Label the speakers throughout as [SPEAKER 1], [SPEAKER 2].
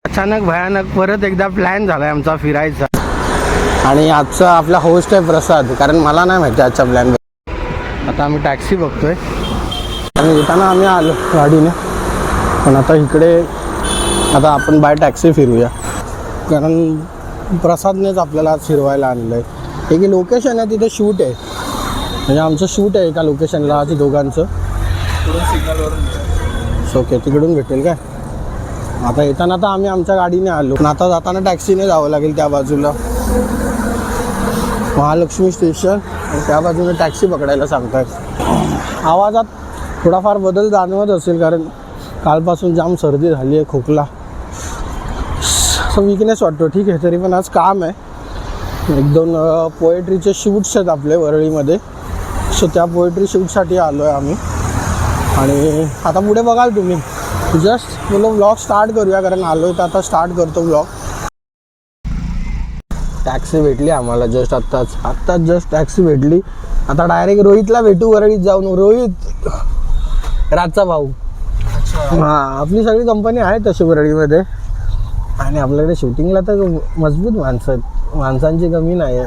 [SPEAKER 1] अचानक भयानक परत एकदा प्लॅन झालाय आमचा फिरायचा. आणि आजचा आपला होस्ट आहे प्रसाद, कारण मला नाही माहिती आजचा प्लॅन. आता आम्ही टॅक्सी बघतोय आणि येताना आम्ही आलो गाडीने, पण आता इकडे आता आपण बाय टॅक्सी फिरूया, कारण प्रसादनेच आपल्याला आज फिरवायला आणलं आहे. एक लोकेशन आहे तिथे शूट आहे, म्हणजे आमचं शूट आहे एका लोकेशनला आज दोघांचं. ओके, तिकडून भेटेल काय. आता येताना तर आम्ही आमच्या गाडीने आलो, पण आता जाताना टॅक्सीने जावं लागेल त्या बाजूला महालक्ष्मी स्टेशन, आणि त्या बाजूने टॅक्सी पकडायला सांगतात. आवाजात थोडाफार बदल जाणवत असेल, कारण कालपासून जाम सर्दी झाली आहे, खोकला, विकनेस वाटतो. ठीक आहे, तरी पण आज काम आहे. 1-2 पोएट्रीचे शूट्स आहेत आपले वरळीमध्ये, सो त्या पोएट्री शूटसाठी आलो आहे आम्ही. आणि आता पुढे बघाल तुम्ही. जस्ट व्लॉग स्टार्ट करूया, कारण आलो आहे तर आता स्टार्ट करतो व्लॉग. टॅक्सी भेटली आम्हाला आत्ताच जस्ट टॅक्सी भेटली. आता डायरेक्ट रोहितला भेटू वरळीत जाऊन. रोहित राजचा भाऊ. हां, आपली सगळी कंपनी आहे तशी वरळीमध्ये, आणि आपल्याकडे शूटिंगला तर मजबूत माणसं आहेत, माणसांची कमी नाही आहे.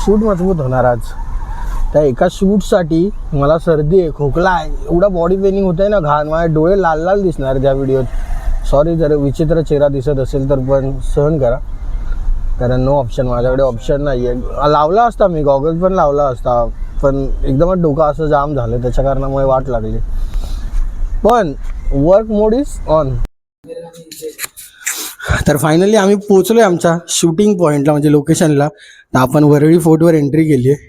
[SPEAKER 1] शूट मजबूत होणार आज. त्या एका शूटसाठी मला सर्दी आहे, खोकला आहे, एवढा बॉडी पेनिंग होत आहे ना, घाण, माझे डोळे लाल लाल दिसणार त्या व्हिडिओत. सॉरी जर विचित्र चेहरा दिसत असेल तर, पण सहन करा, कारण नो ऑप्शन, माझ्याकडे ऑप्शन नाही आहे. लावला असता मी गॉगल्स पण लावला असता, पण एकदमच डोकं असं जाम झालं, त्याच्या कारणामुळे वाट लागली. पण वर्क मोड इज ऑन. तर फायनली आम्ही पोचलो आहे आमच्या शूटिंग पॉईंटला, म्हणजे लोकेशनला. तर आपण वरळी फोर्टवर एंट्री केली आहे.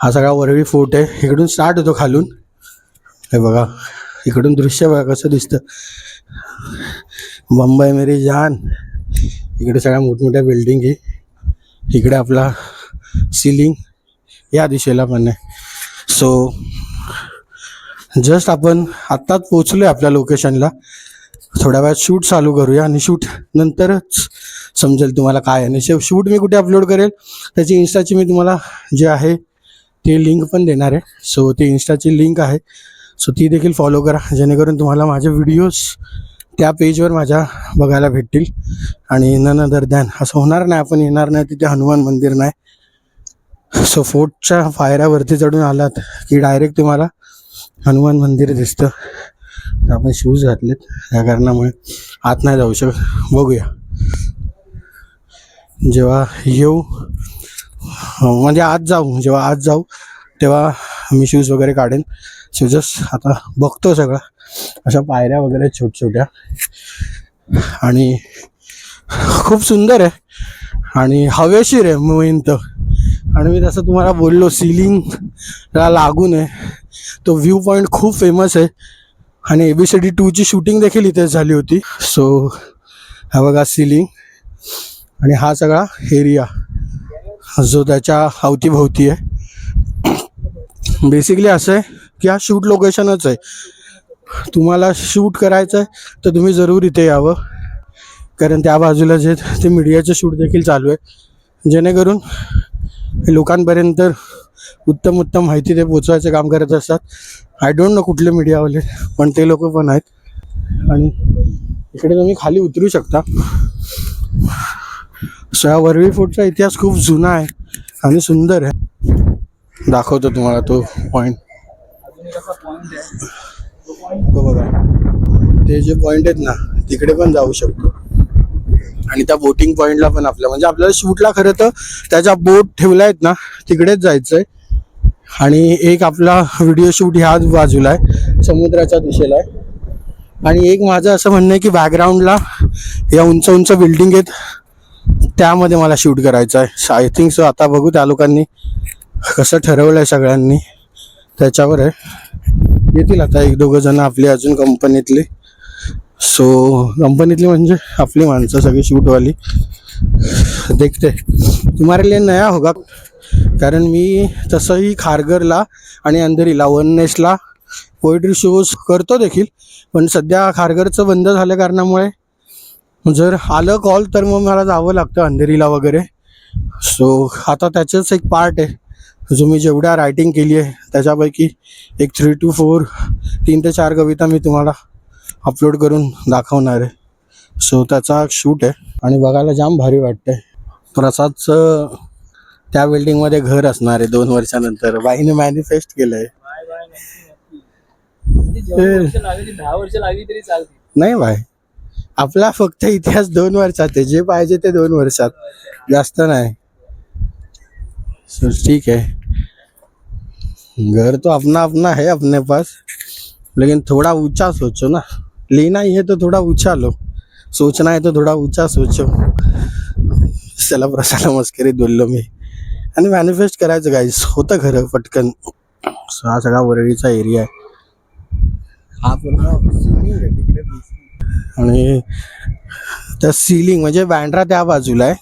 [SPEAKER 1] हा सगळा वरळी फोर्ट आहे. इकडून स्टार्ट होतो खालून. हे बघा, इकडून दृश्य बघा कसं दिसतं. मुंबई मेरी जान. इकडे सगळ्या मोठमोठ्या बिल्डिंग आहे. इकडे आपला सिलिंग या दिशेला पण आहे. सो जस्ट आपण आत्ताच पोचलो आहे आपल्या लोकेशनला. थोड्या वेळात शूट चालू करूया, आणि शूट नंतरच समजेल तुम्हाला काय आहे. आणि शूट मी कुठे अपलोड करेल त्याची इन्स्टाची मी तुम्हाला जे आहे ते लिंक पण देणार आहे. सो ती इन्स्टाची लिंक आहे, सो ती देखील फॉलो करा, जेणेकरून तुम्हाला माझे व्हिडिओज त्या पेजवर माझ्या बघायला भेटतील. आणि नन अदर दॅन असं होणार नाही आपण येणार नाही तिथे हनुमान मंदिर नाही. सो फोर्टच्या पायऱ्यावरती चढून आलात की डायरेक्ट तुम्हाला हनुमान मंदिर दिसतं. तर आपण शूज घातलेत, या कारणामुळे आत नाही जाऊ शकत. बघूया जेव्हा येऊ, म्हणजे जेव्हा आत जाऊ तेव्हा मी शूज वगैरे काढेन. सो जस्ट आता बघतो सगळं, अशा पायऱ्या वगैरे छोट्या, आणि खूप सुंदर आहे आणि हवेशीर आहे मेन तर. आणि मी तसं तुम्हाला बोललो, सिलिंगला लागून आहे तो व्ह्यू पॉईंट, खूप फेमस आहे. आणि ABCD 2ची शूटिंग देखील इथेच झाली होती. सो हा बघा सिलिंग, आणि हा सगळा एरिया जो त्याच्या अवतीभोवती आहे. बेसिकली असं आहे की हा शूट लोकेशनच आहे. तुम्हाला शूट करायचं आहे तर तुम्ही जरूर इथे यावं, कारण त्या बाजूला जे ते मीडियाचं शूट देखील चालू आहे, जेणेकरून लोकांपर्यंत उत्तम माहिती ते पोचवायचं काम करत असतात. आय डोंट नो कुठले मीडियावाले, पण ते लोक पण आहेत. आणि इकडे तुम्ही खाली उतरू शकता. सो या वरळी फोर्टचा इतिहास खूप जुना आहे आणि सुंदर आहे. दाखवतो तुम्हाला तो पॉईंट. तो बघा, ते जे पॉईंट आहेत ना तिकडे पण जाऊ शकतो. आणि त्या बोटिंग पॉईंटला पण म्हणजे आपल्याला शूटला खरं तर त्याच्या बोट ठेवल्या आहेत ना तिकडेच जायचं आहे. आणि एक आपला व्हिडिओ शूट ह्याच बाजूला आहे, समुद्राच्या दिशेला आहे. आणि एक माझं असं म्हणणं आहे की बॅकग्राऊंडला या उंच बिल्डिंग आहेत, त्यामध्ये मला शूट करायचं आहे. I think so. आता बघू त्या लोकांनी कसं ठरवलं आहे, सगळ्यांनी त्याच्यावर आहे. येतील आता 1-2 जण आपली अजून कंपनीतली. सो कंपनीतली म्हणजे आपली माणसं सगळी शूटवाली. देखते तुम्हारे लिए नया होगा, कारण मी तसंही खारघरला आणि अंधेरीला वननेसला पोएट्री शोज करतो देखील, पण सध्या खारघरचं बंद झाल्या कारणामुळे जर आलं कॉल तर मग मला जावं लागतं अंधेरीला वगैरे. सो आता त्याचंच एक पार्ट आहे जो मी जेवढ्या रायटिंग केली आहे त्याच्यापैकी एक 3 to 4 3 ते 4 कविता मी तुम्हाला अपलोड करून दाखवणार आहे. सो त्याचा शूट आहे आणि बघायला जाम भारी वाटतंय. प्रसादचं त्या बिल्डिंग मध्ये घर असणार आहे 2 वर्षानंतर. बाईने मॅनिफेस्ट केलंय.
[SPEAKER 2] 10 वर्ष लागली तरी चालते.
[SPEAKER 1] नाही बाय, आपला फक्त इतिहास 2 वर्षात आहे. जे पाहिजे ते 2 वर्षात, जास्त नाही. सो ठीक है, घर तो अपना अपना है अपने पास, लेकिन थोड़ा ऊंचा सोचो ना. लेना ही है तो थोड़ा ऊंचा लो, सोचना है तो थोड़ा ऊंचा सोचो. चला प्रसाला मस्करीत बोललो मी. आणि मॅनिफेस्ट करायचं गाईस, होतं खरं पटकन. हा सगळा वरळीचा एरिया आहे. हा पूर्ण सीलिंग आहे तिकडे. आणि त्या सीलिंग म्हणजे बँड्रा त्या बाजूला आहे.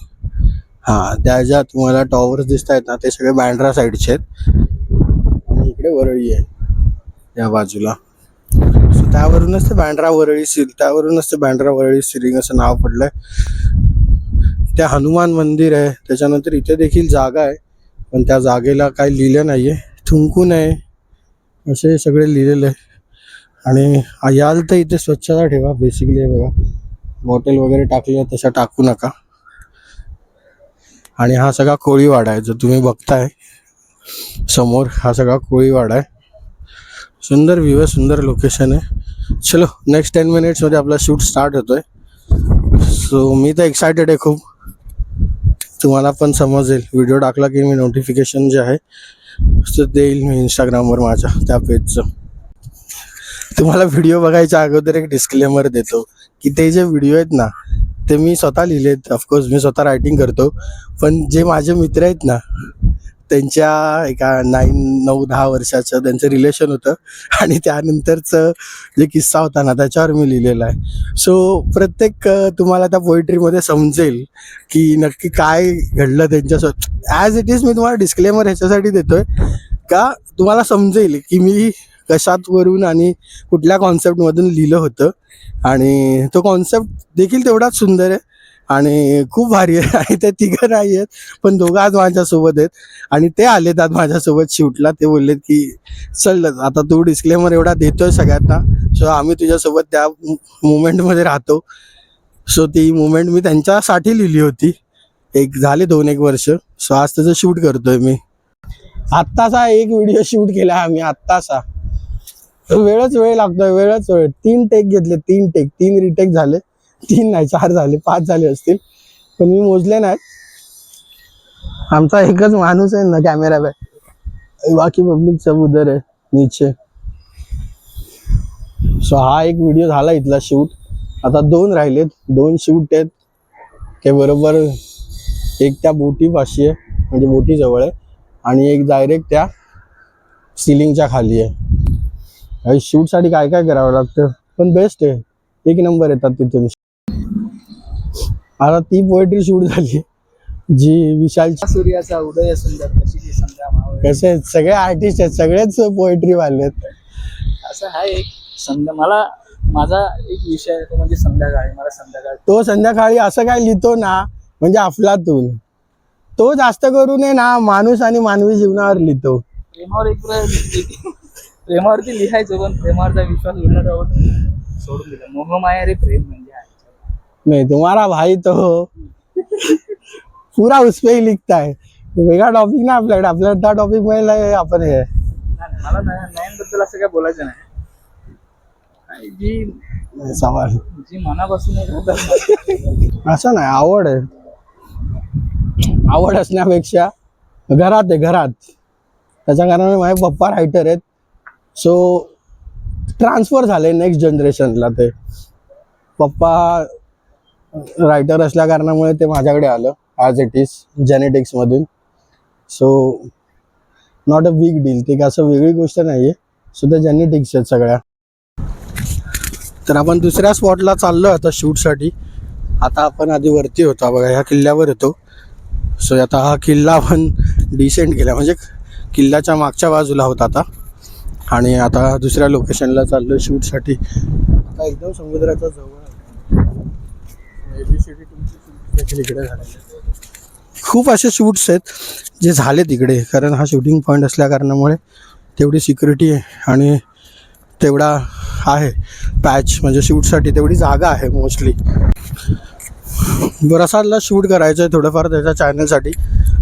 [SPEAKER 1] हा, त्या ज्या तुम्हाला टॉवर्स दिसत आहेत ना, ते सगळे बँड्रा साईडचे आहेत. आणि इकडे वरळी आहे त्या बाजूला. So त्यावरूनच ते बँड्रा वरळी त्यावरूनच ते बँड्रा वरळी सिलिंग असं नाव पडलंय. त्या हनुमान मंदिर आहे. त्याच्यानंतर इथे देखील जागा आहे, पण त्या जागेला काही लिहिलं नाहीये. थुंकू नये असे सगळे लिहिलेलं आहे. आणि याल तर इथे स्वच्छता ठेवा. बेसिकली बघा, बॉटल वगैरे टाकल्या तशा टाकू नका. आणि हा सगळा कोळीवाडा आहे जो तुम्ही बघताय समोर. हा सगळा कोळीवाडा आहे. सुंदर व्ह्यू आहे, सुंदर लोकेशन आहे. चलो नेक्स्ट 10 मिनिट्समध्ये आपला शूट स्टार्ट होतोय. सो मी तर एक्सायटेड आहे खूप. तुम्हाला पण समजेल, व्हिडिओ टाकला की मी नोटिफिकेशन जे आहे ते देईल मी इंस्टाग्रामवर माझ्या त्या पेजचं. तुम्हाला व्हिडिओ बघायच्या अगोदर एक डिस्क्लेमर देतो की ते जे व्हिडिओ आहेत ना, ते मी स्वतः लिहिलेत. ऑफकोर्स मी स्वतः रायटिंग करतो, पण जे माझे मित्र आहेत ना, त्यांच्या एका 9-10 वर्षाचं त्यांचं रिलेशन होतं. आणि त्यानंतरचं जे किस्सा होता ना, त्याच्यावर मी लिहिलेला आहे. सो प्रत्येक तुम्हाला त्या पोएट्रीमध्ये समजेल की नक्की काय घडलं त्यांच्यासोबत. ॲज इट इज मी तुम्हाला डिस्क्लेमर ह्याच्यासाठी देतोय का तुम्हाला समजेल की मी कशात वरून आणि कुठल्या कॉन्सेप्टमधून लिहिलं होतं. आणि तो कॉन्सेप्ट देखील तेवढाच सुंदर आहे आणि खूप भारी आहे. आणि ते 3 नाही आहेत, पण 2 आज माझ्यासोबत आहेत. आणि ते आलेत आज माझ्यासोबत शूटला. ते बोललेत की चल आता तू डिस्क्लेमर एवढा देतोय सगळ्यांना, सो आम्ही तुझ्यासोबत त्या मुवमेंटमध्ये राहतो. सो ती मुवमेंट मी त्यांच्यासाठी लिहिली होती. झाले 2-1 वर्ष. सो आज त्याचं शूट करतोय मी. आत्ताचा एक व्हिडिओ शूट केला आम्ही आत्ताचा. वेळ लागतोय. 3 टेक घेतले. 3 रिटेक झाले. 3 नाही 4 झाले, 5 झाले असतील, पण मी मोजले नाही. आमचा एकच माणूस आहे ना कॅमेरा बॅक, बाकी पब्लिक सब उधर आहे नीचे. सो हा एक व्हिडिओ झाला इथला शूट. आता 2 राहिलेत. 2 शूट आहेत ते बरोबर. एक त्या बोटीपाशी आहे, म्हणजे बोटी जवळ आहे, आणि एक डायरेक्ट त्या सिलिंगच्या खाली आहे. शूटसाठी काय काय करावं लागतं, पण बेस्ट आहे. 1 नंबर येतात तिथून. आता ती पोएट्री शूट झाली जी विशालच्या
[SPEAKER 2] सूर्याचा उदय सुंदर कशी संध्या मावळ.
[SPEAKER 1] कसे सगळे आर्टिस्ट आहेत, सगळेच पोएट्री वाले आहेत.
[SPEAKER 2] असं हा एक मला माझा एक विषय आहे तो म्हणजे संध्याकाळी. मला संध्याकाळी
[SPEAKER 1] तो संध्याकाळी असं काय लिहितो ना, म्हणजे अफलातून. तो जास्त करून आहे ना माणूस आणि मानवी जीवनावर लिहितो.
[SPEAKER 2] प्रेमावरती लिहायचं, पण प्रेमावरचा विश्वास उडणार सोडून दिला. मोहमाया रे प्रेम म्हणजे आहे.
[SPEAKER 1] नहीं तुम्हारा भाई तो पूरा उस पे ही लिखता है. वेगळा टॉपिक ना आपल्याकडे. आपल्याला त्या टॉपिक मध्ये आपण हे
[SPEAKER 2] मला नयनबद्दल असं काय बोलायचं नाही. जी
[SPEAKER 1] सवाल
[SPEAKER 2] जी मनापासून
[SPEAKER 1] असं नाही. आवड आहे. आवड असण्यापेक्षा घरात आहे, घरात. त्याच्या कारणाने माझे पप्पा रायटर आहेत. सो ट्रान्सफर झाले नेक्स्ट जनरेशनला. ते पप्पा रायटर असल्या कारणामुळे ते माझ्याकडे आलं ॲज इट इज जेनेटिक्समधून. So not a big deal. ते असं वेगळी गोष्ट नाही आहे. सो ते जेनेटिक्स आहेत सगळ्या. तर आपण दुसऱ्या स्पॉटला चाललो आता शूटसाठी. आता आपण आधी वरती होतो बघा, ह्या किल्ल्यावर होतो. सो आता हा किल्ला आपण डिसेंड केला, म्हणजे किल्ल्याच्या मागच्या बाजूला होता आता. आणि आता दुसऱ्या लोकेशनला चाललो शूटसाठी. आता एकदम समुद्राच्या जवळ एबीसीडी तुमची इकडे झालेली. खूप असे शूट्स आहेत जे झाले तिकडे, कारण हा शूटिंग पॉईंट असल्या कारणामुळे तेवढी सिक्युरिटी आहे आणि तेवढा आहे पॅच, म्हणजे शूटसाठी तेवढी जागा आहे मोस्टली. प्रसादला शूट करायचं आहे थोडंफार त्याच्या चॅनलसाठी,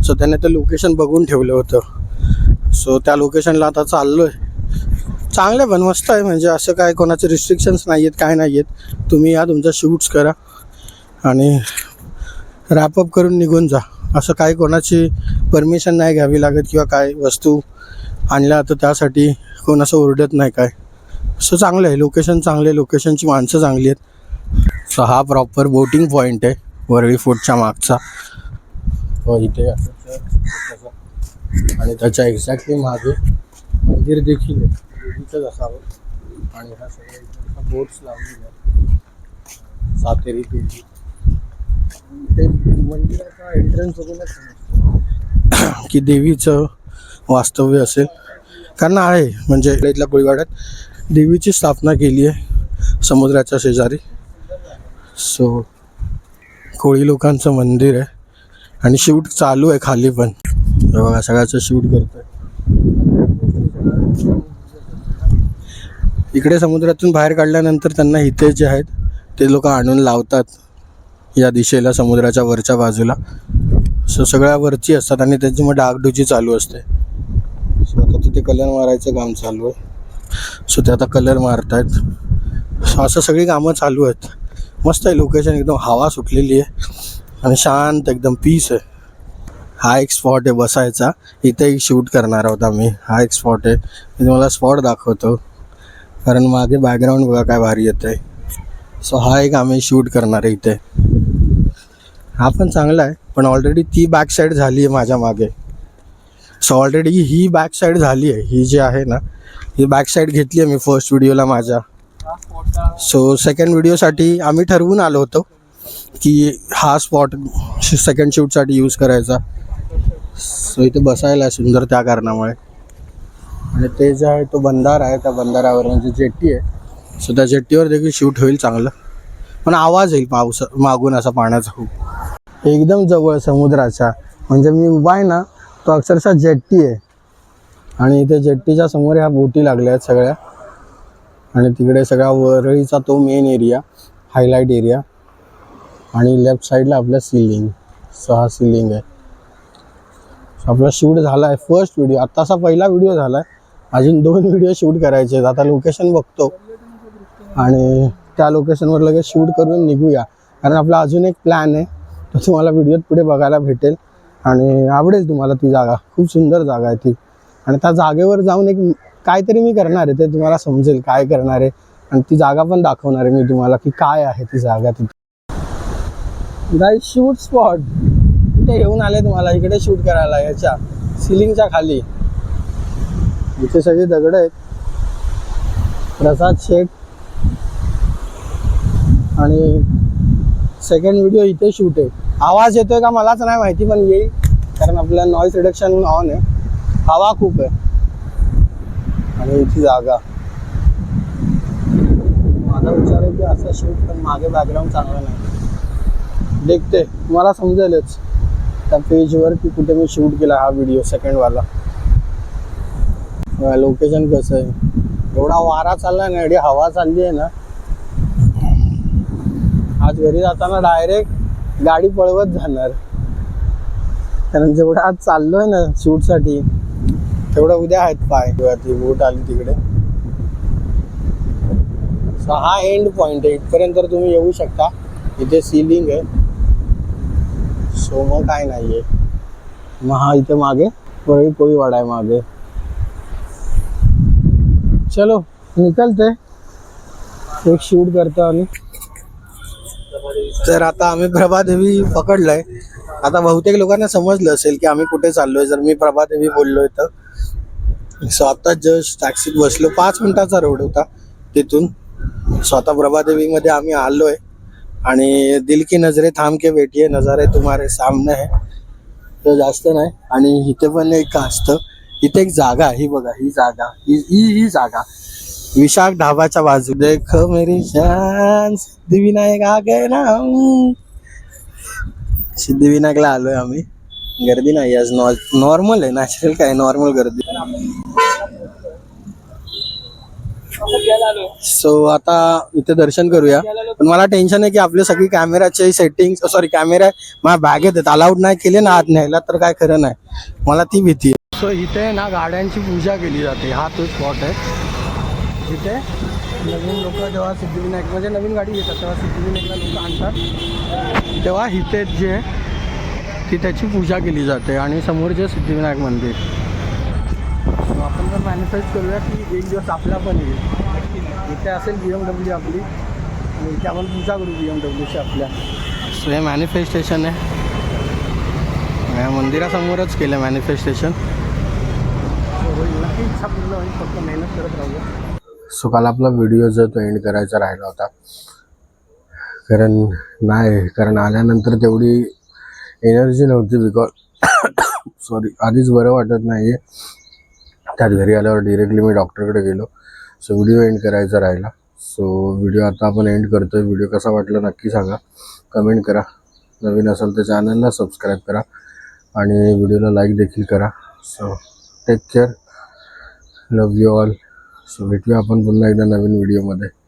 [SPEAKER 1] सो त्याने ते लोकेशन बघून ठेवलं होतं. सो त्या लोकेशनला आता चाललो आहे. चांगलं आहे पण मस्त आहे, म्हणजे असं काय कोणाचे रिस्ट्रिक्शन्स नाही आहेत, काय नाही आहेत. तुम्ही या तुमच्या शूट्स करा आणि रॅपअप करून निघून जा. असं काय कोणाची परमिशन नाही घ्यावी लागत किंवा काय वस्तू आणल्या तर त्यासाठी कोण असं ओरडत नाही काय. सो चांगलं आहे, लोकेशन चांगलं आहे, लोकेशनची माणसं चांगली आहेत. सो हा प्रॉपर बोटिंग पॉईंट आहे वरळी फोर्टच्या मागचा. इथे आणि त्याच्या एक्झॅक्टली मागे मंदिर देखील आहे, देवीचंच असावं. आणि ह्या सगळ्या बोट्स लावलेल्या आहेत, सातेरी देवी. ते मंदिराचा एंट्रन्स बघूनच समजतं की देवीचं वास्तव्य असेल, कारण आहे म्हणजे इथल्या कोळीवाड्यात देवीची स्थापना केली आहे समुद्राच्या शेजारी. सो कोळी लोकांचं मंदिर आहे आणि शूट चालू आहे खाली पण. बघा सगळ्याचं शूट करतोय. इकडे समुद्रातून बाहेर काढल्यानंतर त्यांना इथे जे आहेत ते लोक आणून लावतात या दिशेला, समुद्राच्या वरच्या बाजूला. सो सगळ्या वरची असतात आणि त्याची मग डागडुजी चालू असते. सो आता तिथे कलर मारायचं काम चालू आहे. सो ते आता कलर मारतायत. सो असं सगळी कामं चालू आहेत. मस्त आहे लोकेशन, एकदम हवा सुटलेली आहे आणि शांत एकदम पीस आहे. हा एक स्पॉट आहे बसायचा, इथे एक शूट करणार आहोत आम्ही. हा एक स्पॉट आहे, मी तुम्हाला स्पॉट दाखवतो कारण मागे बॅकग्राऊंड बघा काय भारी येतं आहे. सो हा एक आम्ही शूट करणार आहे इथे. हा पण चांगला आहे, पण ऑलरेडी ती बॅक साईड झाली आहे माझ्या मागे. सो ऑलरेडी ही बॅक साईड झाली आहे, ही जी आहे ना ही बॅक साईड घेतली आहे मी फर्स्ट व्हिडिओला माझ्या. सो सेकंड व्हिडिओसाठी आम्ही ठरवून आलो होतो की हा स्पॉट सेकंड शूटसाठी यूज करायचा. सो इथे बसायला आहे सुंदर त्या कारणामुळे. आणि ते जे आहे तो बंधारा आहे, त्या बंधाऱ्यावर म्हणजे जेट्टी आहे. सो त्या जेट्टीवर देखील शूट होईल चांगलं, पण आवाज येईल पाऊस मागून असा पाण्याचा खूप. एकदम जवळ समुद्राच्या, म्हणजे मी उभा आहे ना तो अक्षरशः जेट्टी आहे आणि इथे जेट्टीच्या समोर ह्या बोटी लागल्या आहेत सगळ्या. आणि तिकडे सगळ्या वरळीचा तो मेन एरिया, हायलाईट एरिया. आणि लेफ्ट साईडला आपलं सिलिंग. सो हा सिलिंग आहे. आपला शूट झाला आहे फर्स्ट व्हिडिओ, आत्ताचा पहिला व्हिडिओ झाला आहे. अजून 2 व्हिडिओ शूट करायचे आहेत. आता लोकेशन बघतो आणि त्या लोकेशनवर लगेच शूट करून निघूया, कारण आपला अजून एक प्लॅन आहे तो तुम्हाला व्हिडिओत पुढे बघायला भेटेल आणि आवडेल तुम्हाला. ती जागा खूप सुंदर जागा आहे ती, आणि त्या जागेवर जाऊन एक काहीतरी मी करणार आहे, ते तुम्हाला समजेल काय करणार आहे. आणि ती जागा पण दाखवणार आहे मी तुम्हाला की काय आहे ती जागा तिथे. गाईज शूट स्पॉट इथे घेऊन आले तुम्हाला, इकडे शूट करायला याच्या सिलिंगच्या खाली. इथे सगळी दगड आहेत. प्रसाद शेठ आणि सेकंड व्हिडिओ इथे शूट आहे. आवाज येतोय का मलाच नाही माहिती, पण येईल कारण आपल्या नॉईज रिडक्शन ऑन आहे. हवा खूप आहे आणि इथे जागा. माझा विचार आहे की असं शूट, पण मागे बॅकग्राऊंड चांगला नाही देखते, मला समजेलच त्या पेजवर की कुठे मी शूट केला हा व्हिडिओ सेकंडवाला. लोकेशन कसं आहे, एवढा वारा चालला ना, एवढी हवा चालली आहे ना. आज घरी जाताना डायरेक्ट गाडी पळवत जाणार, कारण जेवढं आज चाललोय ना शूटसाठी तेवढं उद्या आहेत पाय. किंवा ती बोट आली तिकडे. सो हा एंड पॉइंट आहे, इथपर्यंत तुम्ही येऊ शकता. इथे सिलिंग आहे. सो मग काय नाही आहे. मग हा इथे मागे वरळी कोळीवाडा आहे मागे. चलो निकलते, एक शूट करतो आम्ही. तर आता आम्ही प्रभादेवी पकडलंय. आता बहुतेक लोकांना समजलं असेल की आम्ही कुठे चाललोय जर मी प्रभादेवी बोललोय तर. सो आता जस्ट टॅक्सीत बसलो, 5 मिनिटाचा रोड होता तिथून. सो आता प्रभादेवीमध्ये आम्ही आलोय आणि दिल की नजरे थांब के बैठिए, नजारे तुम्हारे सामने है. तर जास्त नाही. आणि इथे पण एक असतं, इथे एक जागा आहे, ही बघा ही जागा, ही जागा विशाख ढाबाच्या बाजू. देख मेरी शान सिद्धिविनायक आ गए ना. सिद्धिविनायकला आलोय आम्ही. गर्दी नाही आज, नॉर्मल आहे, नॅचरल काय नॉर्मल गर्दी.
[SPEAKER 2] घ्यायला आलो.
[SPEAKER 1] सो आता इथे दर्शन करूया. पण मला टेन्शन आहे की आपले सगळी कॅमेराचे सेटिंग सॉरी कॅमेरा माझ्या बॅगेत आहेत, अलाउड नाही केले ना आत न्यायला तर काय खरं नाही, मला ती भीती आहे. सो इथे ना गाड्यांची पूजा केली जाते. हा तो स्पॉट आहे इथे. नवीन लोक जेव्हा सिद्धिविनायक म्हणजे नवीन गाडी येतात तेव्हा सिद्धिविनायकला लोक आणतात, तेव्हा इथे जे आहे ती त्याची पूजा केली जाते. आणि समोर जे सिद्धिविनायक मंदिर. सो आपण जर मॅनिफेस्ट करूया की एक दिवस आपला पण येईल. इथे असेल BMW आपली आणि इथे आपण पूजा करू BMWची आपल्या. सो हे मॅनिफेस्टेशन आहे. या मंदिरासमोरच केलं मॅनिफेस्टेशन. सो होईल नक्की, इच्छा पूर्ण होईल, फक्त मेहनत करत राहूया. सो काल आपला व्हिडिओ जो तो एंड करायचा राहिला होता, कारण आल्यानंतर तेवढी एनर्जी नव्हती बिकॉज सॉरी आधीच बरं वाटत नाही आहे. त्यात घरी आल्यावर डिरेक्टली मी डॉक्टरकडे गेलो. सो व्हिडिओ एंड करायचा राहिला. सो व्हिडिओ आता आपण एंड करतो आहे. व्हिडिओ कसा वाटला नक्की सांगा, कमेंट करा. नवीन असेल तर चॅनलला सबस्क्राईब करा आणि व्हिडिओला लाईक देखील करा. So take care, love you all. So भेटूया आपण पुन्हा एकदा नवीन व्हिडिओमध्ये.